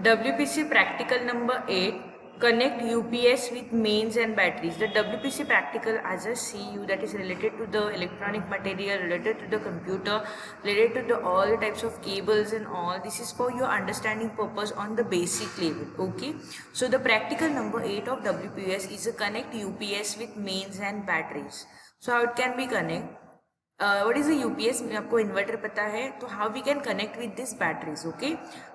WPC practical number 8. Connect UPS with mains and batteries. The WPC practical, as I see you, that is related to the electronic material, related to the computer, related to the all the types of cables and all. This is for your understanding purpose on the basic level. Okay. So the practical number 8 of WPS is a connect UPS with mains and batteries. So how it can be connect? What is a UPS? आपको inverter पता है, तो how we can connect with these batteries? Okay,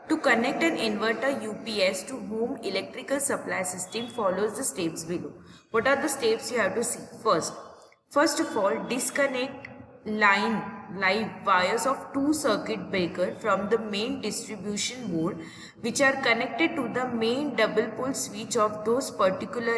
to connect an inverter UPS to home electrical supply system follows the steps below. What are the steps you have to see? First of all, disconnect live wires of two circuit breaker from the main distribution board which are connected to the main double pole switch of those particular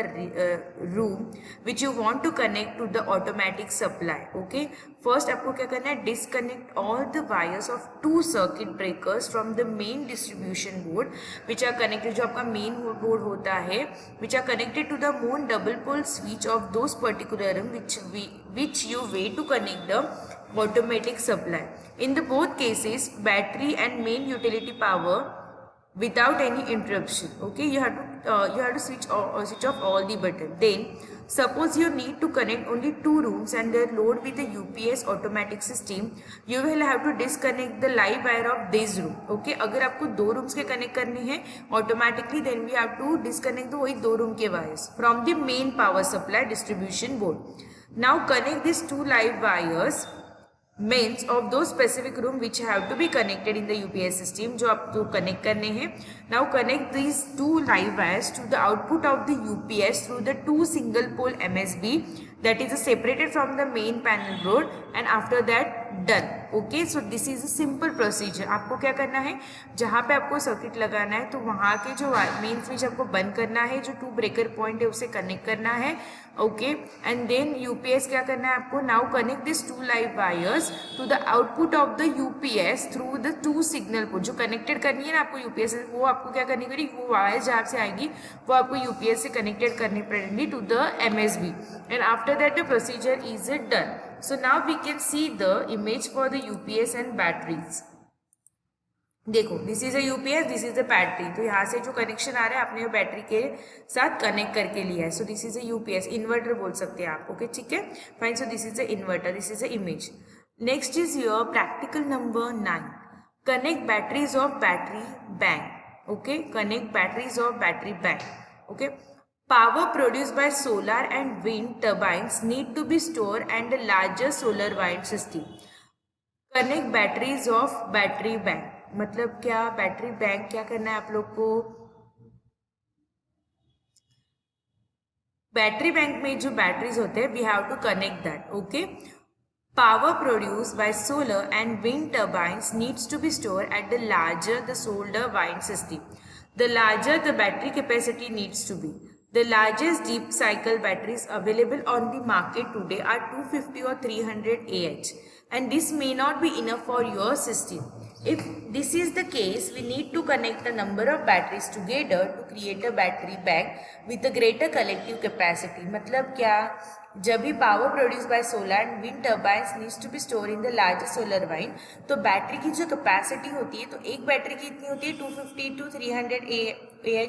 room which you want to connect to the automatic supply. Okay, first आपको क्या करना है? Disconnect all the wires of two circuit breakers from the main distribution board which are connected, जो आपका main board होता है, which are connected to the main double pole switch of those particular room which you way to connect the automatic supply. In the both cases, battery and main utility power without any interruption. Okay, you have to switch off all the button. Then suppose you need to connect only two rooms and their load with the UPS automatic system, you will have to disconnect the live wire of this room. Okay, अगर आपको दो rooms के connect करने हैं automatically, then we have to disconnect the वही दो room के wires from the main power supply distribution board. Now connect these two live wires mains of दो specific room which have to be connected in the UPS system, जो आपको connect करने हैं. Now connect this to live wires to the output of the UPS through the two single pole MSB that is separated from the main panel board and after that done. Okay, so this is a simple procedure. आपको क्या करना है, जहाँ पे आपको circuit लगाना है तो वहाँ के जो मेन स्विच आपको बंद करना है, जो टू ब्रेकर पॉइंट है उसे कनेक्ट करना है. ओके, एंड देन यूपीएस क्या करना है आपको, now connect this to live wires to the output of the UPS through the two signal port. जो कनेक्टेड करनी है ना आपको यूपीएस, वो आपको क्या करनी पड़ेगी, वो वायर जहाँ से आएगी वो आपको यूपीएस से कनेक्टेड करनी पड़ेगी to the MSB. And after that the procedure is done. So now we can see the image for the UPS and batteries. देखो, this is a UPS, this is a battery. तो यहाँ से जो connection आ रहा है आपने battery के साथ कनेक्ट करके लिया है. So this is a UPS, inverter बोल सकते हैं आप. ओके, ठीक है, fine. So this is a inverter, this is a image. Next is your practical number 9. Connect batteries of battery bank. Okay, connect batteries of battery bank. Okay, power produced by solar and wind turbines need to be stored and a larger solar wind system. Connect batteries of battery bank. मतलब क्या, battery bank क्या करना है आप लोग को, battery bank में जो बैटरीज होते हैं we have to connect that. Okay, power produced by solar and wind turbines needs to be stored at the larger the solar wind system. The larger the battery capacity needs to be. The largest deep cycle batteries available on the market today are 250 or 300 Ah, and this may not be enough for your system. If this is the case, we need to connect a number of batteries together to create a battery bank with a greater collective capacity. मतलब क्या, जब भी power produce by solar and wind turbines needs to be store in the largest solar wine, तो battery की जो capacity होती है, तो एक बैटरी की इतनी होती है 250 to 300 Ah.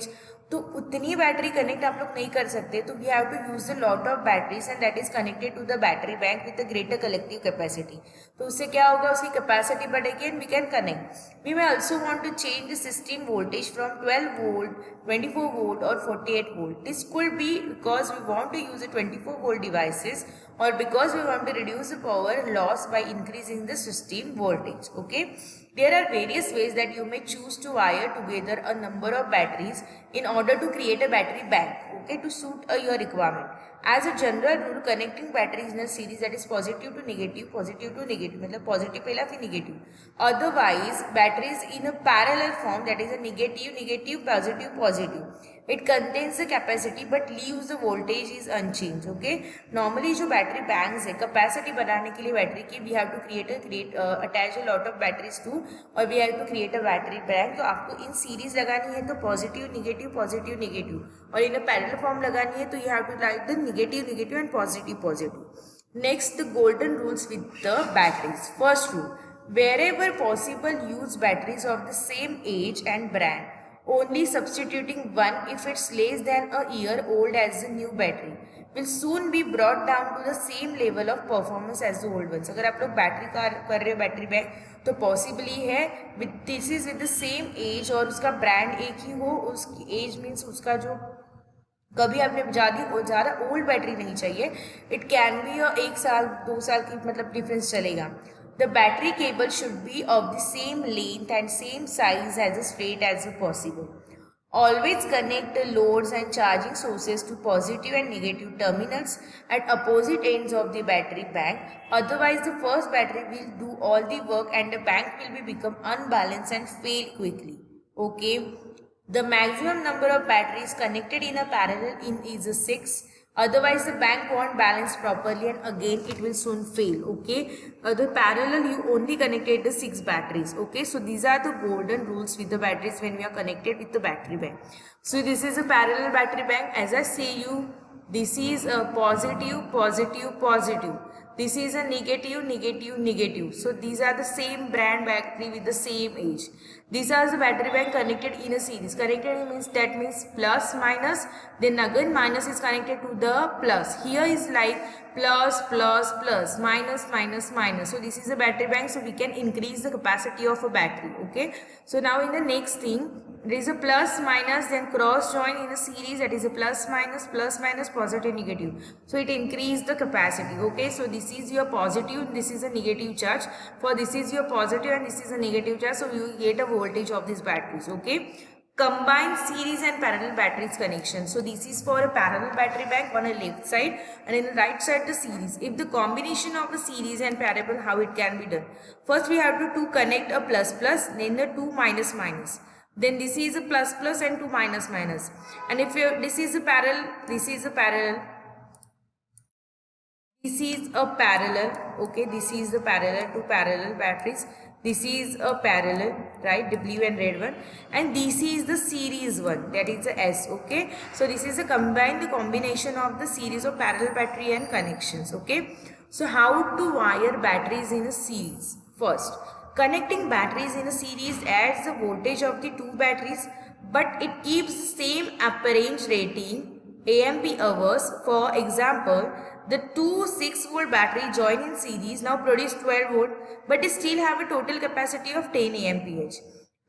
तो उतनी बैटरी कनेक्ट आप लोग नहीं कर सकते, तो we have to use the lot of batteries and that is connected to the battery bank with the greater collective capacity. तो उससे क्या होगा, उसकी कैपेसिटी बढ़ेगी and we can connect. We may also want to change the system voltage from 12 volt, 24 volt और 48 volt. This could be because we want to use 24 volt devices or because we want to reduce the power loss by increasing the system voltage. Okay, there are various ways that you may choose to wire together a number of batteries in order to create a battery bank, okay, to suit your requirement. As a general rule, connecting batteries in a series, that is positive to negative मतलब positive पहला फिर negative. Otherwise, batteries in a parallel form, that is a negative positive. It contains the capacity but leaves the voltage is unchanged. Okay, normally जो battery banks है, capacity बढ़ाने के लिए battery की we have to attach a lot of batteries too, और we have to create a battery bank. तो आपको in series लगानी है तो पॉजिटिव नेगेटिव, और इन पैरेलल फॉर्म लगानी है तो you have to like the negative and positive. Next, the golden rules with the batteries. First rule, wherever possible use batteries of the same age and brand. only substituting one if it's less than a year old as the new battery will soon be brought down to the same level of performance as the old ones. अगर आप लोग battery car कर रहे हो battery bag तो possibly है with this is with the same age और उसका ब्रांड एक ही हो, उसकी एज मीन्स उसका जो कभी आपने ज़्यादा ओल्ड बैटरी नहीं चाहिए. इट कैन बी 1 साल 2 साल की मतलब डिफरेंस चलेगा. The battery cable should be of the same length and same size as straight as possible. Always connect the loads and charging sources to positive and negative terminals at opposite ends of the battery bank. Otherwise, the first battery will do all the work and the bank will become unbalanced and fail quickly. Okay. The maximum number of batteries connected in a parallel is 6. Otherwise, the bank won't balance properly and again it will soon fail. Okay. The parallel you only connected the 6 batteries. Okay. So these are the golden rules with the batteries when we are connected with the battery bank. So this is a parallel battery bank. As I say you, this is a positive, positive, positive. This is a negative, negative, negative. So these are the same brand battery with the same age. These are the battery bank connected in a series. Connected means that means plus minus. Then again minus is connected to the plus. Here is like plus plus plus minus minus minus. So this is a battery bank. So we can increase the capacity of a battery. Okay. So now in the next thing. There is a plus minus then cross join in a series, that is a plus minus positive negative. So it increase the capacity. Okay, so this is your positive, this is a negative charge. For this is your positive and this is a negative charge. So you get a voltage of these batteries. Okay. Combined series and parallel batteries connection. So this is for a parallel battery bank on a left side and in the right side the series. If the combination of the series and parallel, how it can be done? First we have to connect a plus plus, then the 2 minus minus. Then this is a plus plus and 2 minus minus. And if you this is a parallel, this is a parallel, this is a parallel. Okay, this is the parallel, 2 parallel batteries. This is a parallel, right, the blue and red one, and this is the series one, that is the S. Okay, so this is a combination of the series of parallel battery and connections. Okay, so how to wire batteries in a series? First, connecting batteries in a series adds the voltage of the 2 batteries, but it keeps the same apparent rating AMP hours. For example, the 2 6-volt battery join in series now produce 12 volt, but they still have a total capacity of 10 AMPH.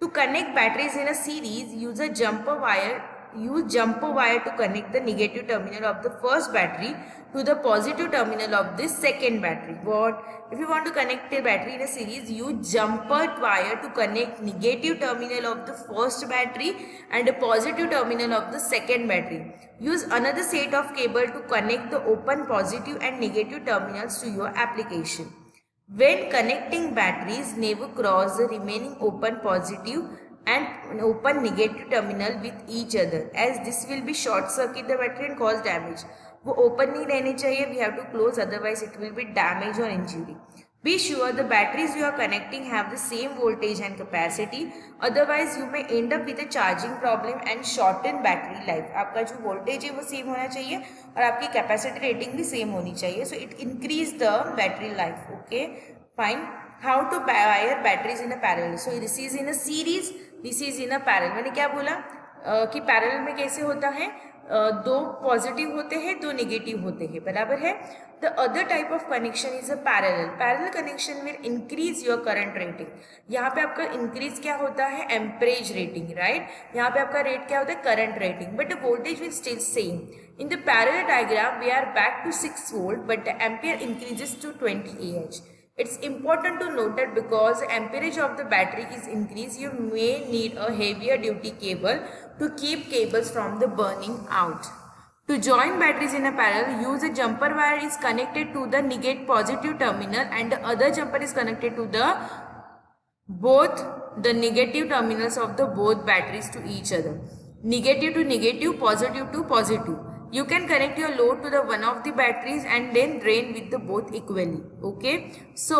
To connect batteries in a series, use jumper wire to connect the negative terminal of the first battery to the positive terminal of the second battery. What? If you want to connect a battery in a series, use jumper wire to connect negative terminal of the first battery and the positive terminal of the second battery. Use another set of cable to connect the open positive and negative terminals to your application. When connecting batteries, never cross the remaining open positive and open negative terminal with each other, as this will be short circuit the battery and cause damage. वो open नहीं रहने चाहिए, we have to close, otherwise it will be damage or injury. Be sure the batteries you are connecting have the same voltage and capacity, otherwise you may end up with a charging problem and shorten battery life. आपका जो voltage है वो same होना चाहिए और आपकी capacity rating भी same होनी चाहिए, so it increase the battery life. Okay, fine. How to wire batteries in a parallel? So this is in a series, this is in a parallel. मैंने क्या बोला कि पैरेलल में कैसे होता है, 2 पॉजिटिव होते हैं 2 नेगेटिव होते हैं, बराबर है. The other type of connection is a parallel connection will increase your current rating. यहाँ पे आपका इंक्रीज क्या होता है, एम्परेज रेटिंग, राइट. यहाँ पे आपका रेट क्या होता है, current rating, but the voltage will still same. In the parallel diagram, we are back to 6 volt, but the ampere increases to 20 Ah. It's important to note that because the amperage of the battery is increased, you may need a heavier duty cable to keep cables from the burning out. To join batteries in a parallel, use a jumper wire is connected to the negative positive terminal and the other jumper is connected to both the negative terminals of the both batteries to each other. Negative to negative, positive to positive. You can connect your load to the one of the batteries and then drain with the both equally. Okay, so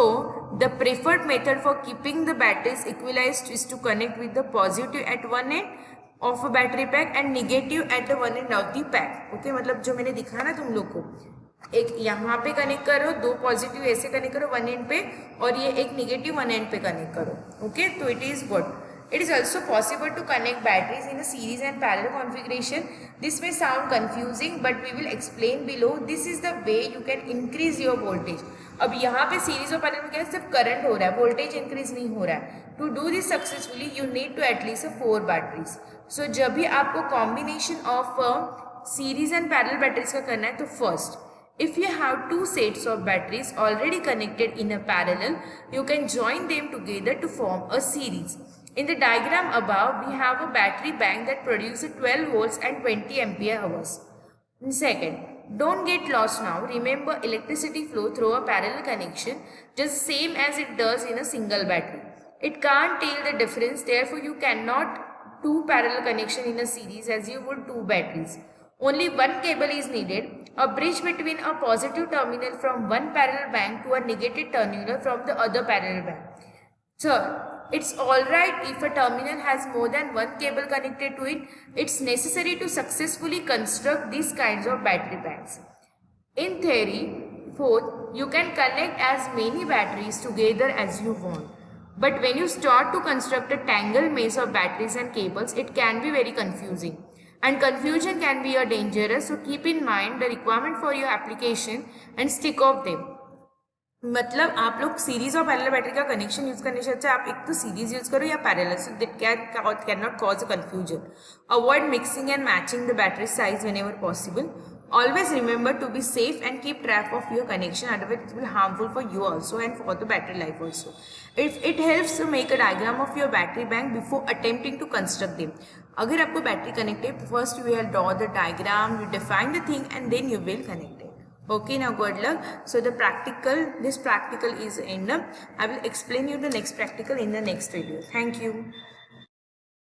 the preferred method for keeping the batteries equalized is to connect with the positive at one end of a battery pack and negative at the one end of the pack. Okay, मतलब जो मैंने दिखाया ना तुम लोग को, एक यहाँ पे कनेक्ट करो, 2 पॉजिटिव ऐसे कनेक्ट करो वन एंड पे और ये एक नेगेटिव वन एंड पे कनेक्ट करो. ओके, तो it is what It is also possible to connect batteries in a series and parallel configuration. This may sound confusing, but we will explain below. This is the way you can increase your voltage. अब यहाँ पे series और parallel में क्या है, सिर्फ current हो रहा है, वोल्टेज इंक्रीज नहीं हो रहा है. To do this successfully you need to at least 4 batteries. So जब भी आपको combination of series and parallel batteries का करना है, तो first, if you have 2 sets of batteries already connected in a parallel, you can join them together to form a series. In the diagram above, we have a battery bank that produces 12 volts and 20 ampere hours. Second, don't get lost now. Remember, electricity flow through a parallel connection just same as it does in a single battery. It can't tell the difference, therefore you cannot do parallel connection in a series as you would 2 batteries. Only one cable is needed, a bridge between a positive terminal from one parallel bank to a negative terminal from the other parallel bank. Third, it's alright if a terminal has more than one cable connected to it. It's necessary to successfully construct these kinds of battery banks. In theory, fourth, you can connect as many batteries together as you want. But when you start to construct a tangled maze of batteries and cables, it can be very confusing. And confusion can be dangerous, so keep in mind the requirement for your application and stick of them. मतलब आप लोग series और parallel battery का connection use करने से अच्छा आप एक तो सीरीज यूज करो या parallel, so that can not cause a confusion. Avoid mixing and matching the battery size whenever possible. Always remember to be safe and keep track of your connection, otherwise it will be harmful for you also and for the battery life also. It helps to make a diagram of your battery bank before attempting to construct them. अगर आपको battery connect है, first you will draw the diagram, you define the thing and then you will connect it. Okay, now good luck. So this practical is end. I will explain you the next practical in the next video. Thank you.